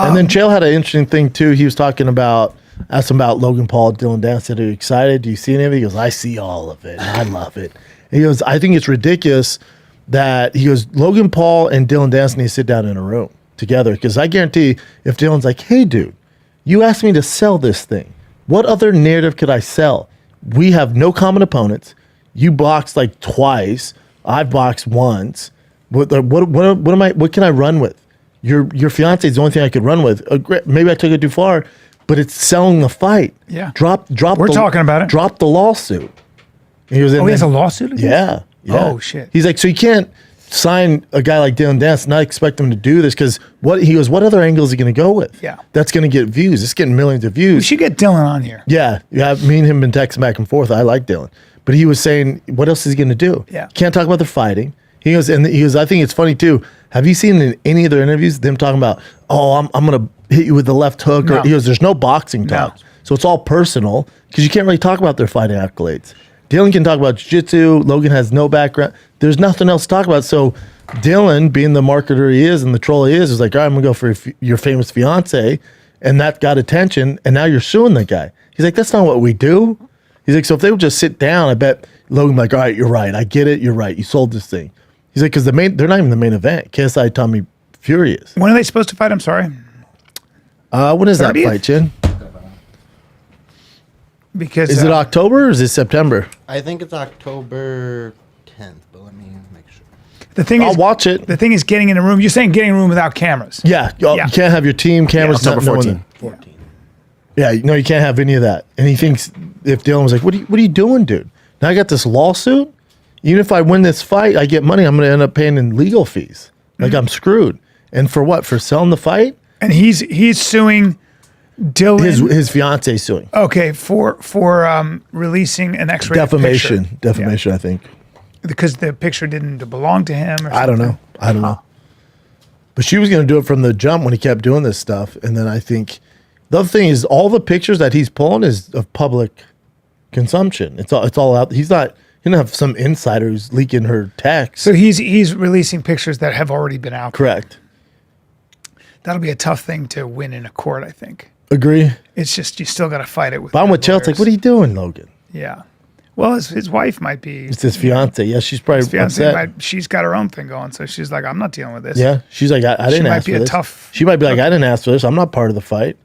And then Chael had an interesting thing too. He was talking about, asked him about Logan Paul, Dillon Danis. Said, "Are you excited? Do you see any of it?" He goes, "I see all of it. I love it." And he goes, "I think it's ridiculous that," he goes, "Logan Paul and Dillon Danis need to sit down in a room together, because I guarantee if Dillon's like, 'Hey, dude, you asked me to sell this thing. What other narrative could I sell? We have no common opponents. You boxed like twice. I've boxed once. What am I? What can I run with? Your fiance is the only thing I could run with. Maybe I took it too far, but it's selling the fight. Yeah. Drop. We're talking about it. Drop the lawsuit." And he was, he has a lawsuit against Yeah. Oh, shit. He's like, so you can't sign a guy like Dillon Danis and not expect him to do this, because he goes, what other angle is he going to go with? Yeah. That's going to get views. It's getting millions of views. We should get Dillon on here. Yeah. Me and him been texting back and forth. I like Dillon. But he was saying, what else is he going to do? Yeah. Can't talk about the fighting. He goes, I think it's funny too. Have you seen in any of their interviews them talking about, I'm going to hit you with the left hook? No. Or he goes, there's no boxing talk. So it's all personal, because you can't really talk about their fighting accolades. Dillon can talk about jiu-jitsu. Logan has no background. There's nothing else to talk about. So Dillon, being the marketer he is and the troll he is like, all right, I'm going to go for your famous fiance. And that got attention. And now you're suing the guy. He's like, that's not what we do. He's like, so if they would just sit down, I bet Logan would be like, all right, you're right. I get it. You're right. You sold this thing. He's like, because they're not even the main event. KSI Tommy Fury is. When are they supposed to fight? I'm sorry. When is 30th? That fight, Chin? Because is it October or is it September? I think it's October 10th, but let me make sure. The thing I'll is, watch it. The thing is getting in a room. You're saying getting in a room without cameras. Yeah. You can't have your team cameras. October 14. Yeah, no, you can't have any of that. And he thinks, if Dillon was like, what are you doing, dude? Now I got this lawsuit. Even if I win this fight, I get money. I'm going to end up paying in legal fees. Like I'm screwed. And for what? For selling the fight? And he's suing Dillon. His fiance suing. Okay, for releasing an X-rated defamation. picture. Defamation, I think. Because the picture didn't belong to him. Or I don't know. But she was going to do it from the jump when he kept doing this stuff. And then I think the other thing is all the pictures that he's pulling is of public consumption. It's all out. He doesn't have some insider who's leaking her text. So he's releasing pictures that have already been out. Correct. That'll be a tough thing to win in a court, I think. Agree. It's just you still got to fight it with. But I'm with Chelsea. Like, what are you doing, Logan? Yeah. Well, his wife might be. It's his fiance. Yeah, she's probably upset. She's got her own thing going, so she's like, I'm not dealing with this. Yeah, she's like, I didn't ask for this. She might be like, I didn't ask for this. I'm not part of the fight.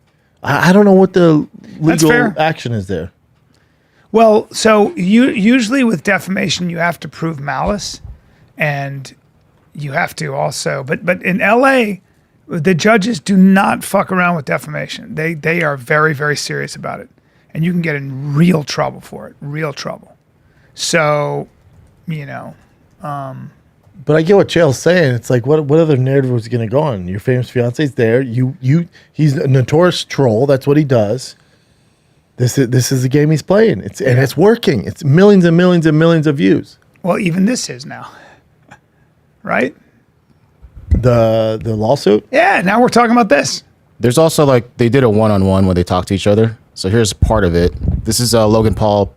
I don't know what the legal action is there. Well, so usually with defamation, you have to prove malice, and you have to also. But in LA, the judges do not fuck around with defamation. They are very, very serious about it. And you can get in real trouble for it. Real trouble. So, But I get what Chael's saying. It's like, what other narrative was going to go on? Your famous fiance's there. He's a notorious troll. That's what he does. This is the game he's playing. It's working. It's millions and millions and millions of views. Well, even this is now. Right? The lawsuit? Yeah, now we're talking about this. There's also they did a one-on-one where they talk to each other. So here's part of it. This is Logan Paul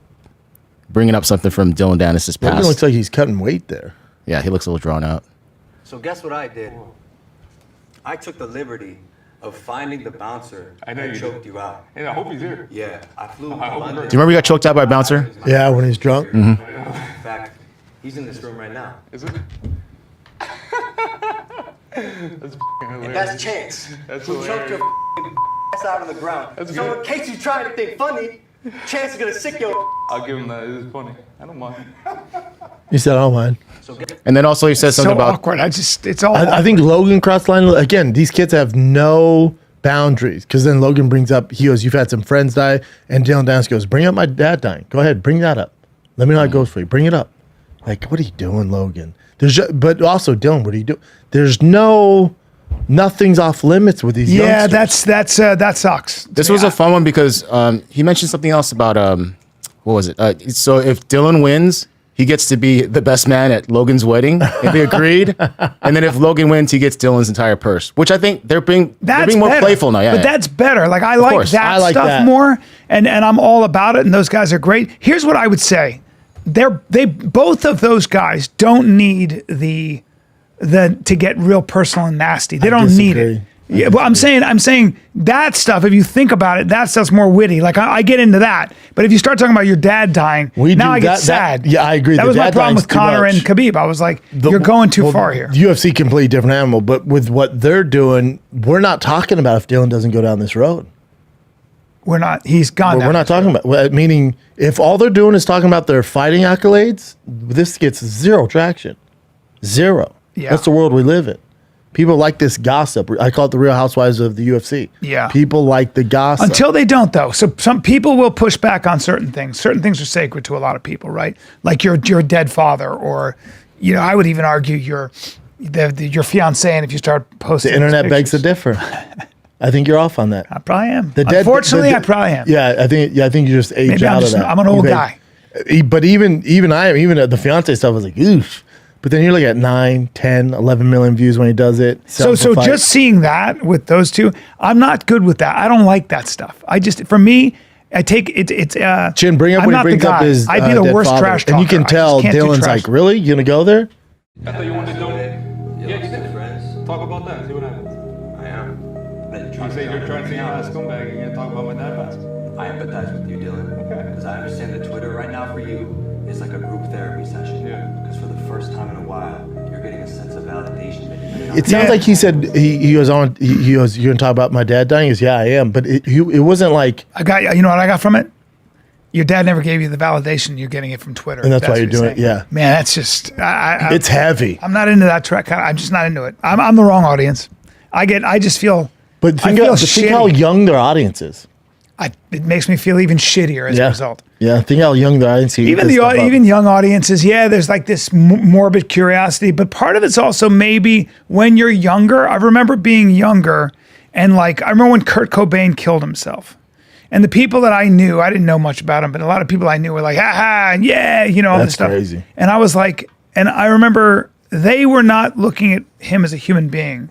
bringing up something from Dillon Danis' past. Logan looks like he's cutting weight there. Yeah, he looks a little drawn out. So guess what I did? I took the liberty of finding the bouncer that choked you out. And I hope he's here. Yeah, I flew to Do London. you remember you got choked out by a bouncer? Yeah, when he's drunk. Mm-hmm. In fact, he's in this room right now. Is it? That's And that's Chance, That's who choked your ass out on the ground. That's So good. in case you try anything funny, Chance is gonna sick your. I'll give him that. It is funny. I don't mind. He said, "Oh man." And then also he says something So about awkward. It's all. I think Logan crossed the line again. These kids have no boundaries, because then Logan brings up, he goes, "You've had some friends die," and Dillon Danis goes, "Bring up my dad dying. Go ahead, bring that up. Let me know how it goes for you. Bring it up." Like, what are you doing, Logan? But also Dillon, what are you doing? There's nothing's off limits with these. Yeah, youngsters. that sucks. this was a fun one because he mentioned something else about what was it? So if Dillon wins, he gets to be the best man at Logan's wedding. If they agreed, and then if Logan wins, he gets Dillon's entire purse. Which I think they're being more better. playful now. Yeah, but that's better. Like I like course. that I like stuff that. more, and I'm all about it. And those guys are great. Here's what I would say: they both of those guys don't need the to get real personal and nasty. They don't need it. Yeah, well, I'm saying that stuff. If you think about it, that stuff's more witty. Like I get into that, but if you start talking about your dad dying, now I get sad. yeah, I agree. That The was my dad problem with dying's too Conor and much. Khabib. I was like, you're going too far here. UFC completely different animal, but with what they're doing, we're not talking about if Dillon doesn't go down this road. We're not. He's gone. We're not talking about. Meaning, if all they're doing is talking about their fighting accolades, this gets zero traction. Zero. Yeah. That's the world we live in. People like this gossip. I call it the Real Housewives of the UFC. Yeah. People like the gossip. Until they don't, though. So some people will push back on certain things. Certain things are sacred to a lot of people, right? Like your dead father, or I would even argue your fiance. And if you start posting, the internet begs to pictures. differ. I think you're off on that. I probably am. The dead- Unfortunately, the- I probably am. Yeah, I think you just age Maybe out of that. I'm an old guy. But even the fiance stuff was like, oof. But then you're looking at 9, 10, 11 million views when he does it. So just seeing that with those two, I'm not good with that. I don't like that stuff. For me, I take it. It's Chin, bring up I'm when he not the brings up guy. his I'd be the dead worst father. trash talker. And you can I just tell can't do Dillon's trash. like, really? You gonna go there? I thought you wanted to Yeah, Yeah, you did. friends. talk about that. See what happens. I am. But You say you're trying to say I'm a scumbag. You're gonna talk about my dad passed. I empathize with you, Dylan. Okay. Because I understand that Twitter right now for you is like a group therapy session. Yeah. Because for the first time in a while, you're getting a sense of validation that you're not. It sounds like he said he was on. He was. You're gonna talk about my dad dying. He goes, yeah, I am. But it wasn't like. I got. You know what I got from it? Your dad never gave you the validation. You're getting it from Twitter. And that's why what you're doing it, saying. yeah. Man, that's just. It's heavy. I'm not into that track. I'm just not into it. I'm the wrong audience. I just feel. But I think feel how shitty. young their audience is. It makes me feel even shittier as a result. Yeah, think how young their audience is. Even young audiences, there's like this morbid curiosity, but part of it's also maybe when you're younger. I remember being younger, and like I remember when Kurt Cobain killed himself, and the people that I knew, I didn't know much about him, but a lot of people I knew were like, ha, yeah, all this That's stuff. crazy. And I was like, and I remember they were not looking at him as a human being.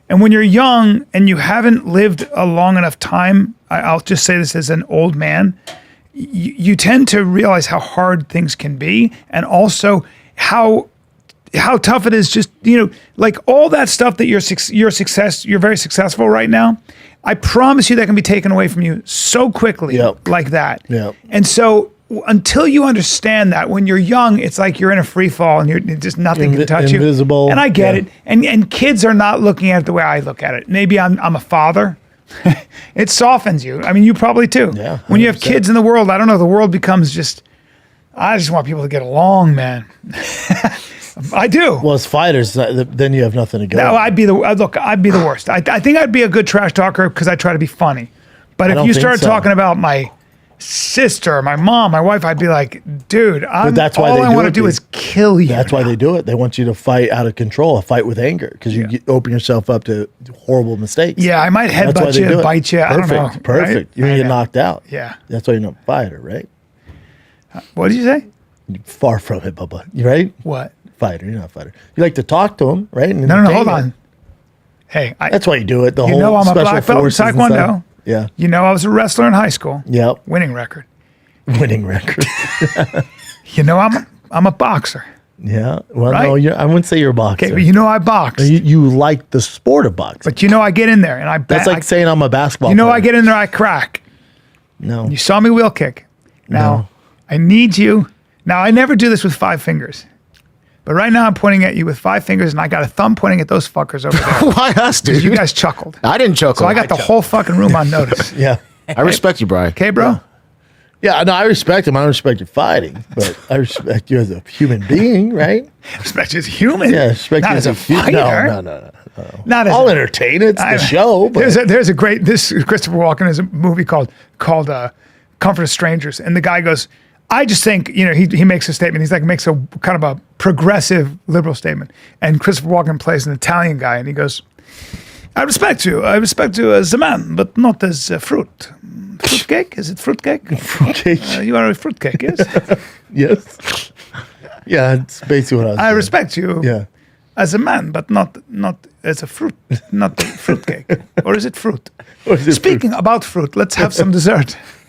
And when you're young and you haven't lived a long enough time, I'll just say this as an old man, you tend to realize how hard things can be, and also how tough it is. Just like all that stuff that you're very successful right now. I promise you that can be taken away from you so quickly, like that. Yep. And so until you understand that, when you're young, it's like you're in a free fall and you're just nothing can touch invisible. you. And I get Yeah. it. And kids are not looking at it the way I look at it. Maybe I'm a father. It softens you. I mean, you probably too. Yeah, when you have 100%. kids in the world, I don't know, the world becomes just, I just want people to get along, man. I do. Well, as fighters, then you have nothing to go. No, I'd be the worst. I think I'd be a good trash talker because I try to be funny. But if don't you think started so. talking about my sister, my mom, my wife, I'd be like, dude, that's why all they I do want to it, do dude. is kill you. That's why they do it. They want you to fight out of control, a fight with anger, because you open yourself up to horrible mistakes. Yeah, I might That's why headbutt they you do and it. bite you. I don't know. Perfect. right? You're gonna I get know. knocked out. Yeah. That's why you're not a fighter, right? What did you say? Far from it, Bubba. You right? What? Fighter. You're not a fighter. You like to talk to them, right? And No, entertain hold them. on. Hey, That's why you do it. The you whole know I'm a special black belt in forces and stuff. Taekwondo. Yeah. I was a wrestler in high school. Yep. Winning record. Winning record. I'm a boxer. Yeah. Well, Right? no, I wouldn't say you're a boxer. Okay, but I box. You like the sport of boxing. But I get in there and I That's like saying I'm a basketball player. I get in there, I crack. No. You saw me wheel kick. Now, No. I need you. Now, I never do this with 5 fingers. But right now, I'm pointing at you with 5 fingers, and I got a thumb pointing at those fuckers over there. Why us, dude? You guys chuckled. I didn't chuckle. So I got the whole fucking room on notice. Yeah. I respect you, Brian. Okay, bro? Yeah, no, I respect him. I don't respect your fighting, but I respect you as a human being, right? Respect as human. Yeah, respect Not you as a hu- fighter. No. Not as I'll a, entertain. It's the I- show, but There's a great, this Christopher Walken is a movie called Comfort of Strangers. And the guy goes, I just think, he makes a statement. He's like, makes a kind of a progressive liberal statement. And Christopher Walken plays an Italian guy. And he goes, I respect you as a man, but not as a fruit. Fruitcake? Is it fruitcake? fruitcake. You are a fruitcake, yes? Yes. Yeah, it's basically what I was I saying. respect you Yeah. as a man, but not as a fruit, not a fruitcake. Or is it fruit? Or is it Speaking about fruit, let's have some dessert.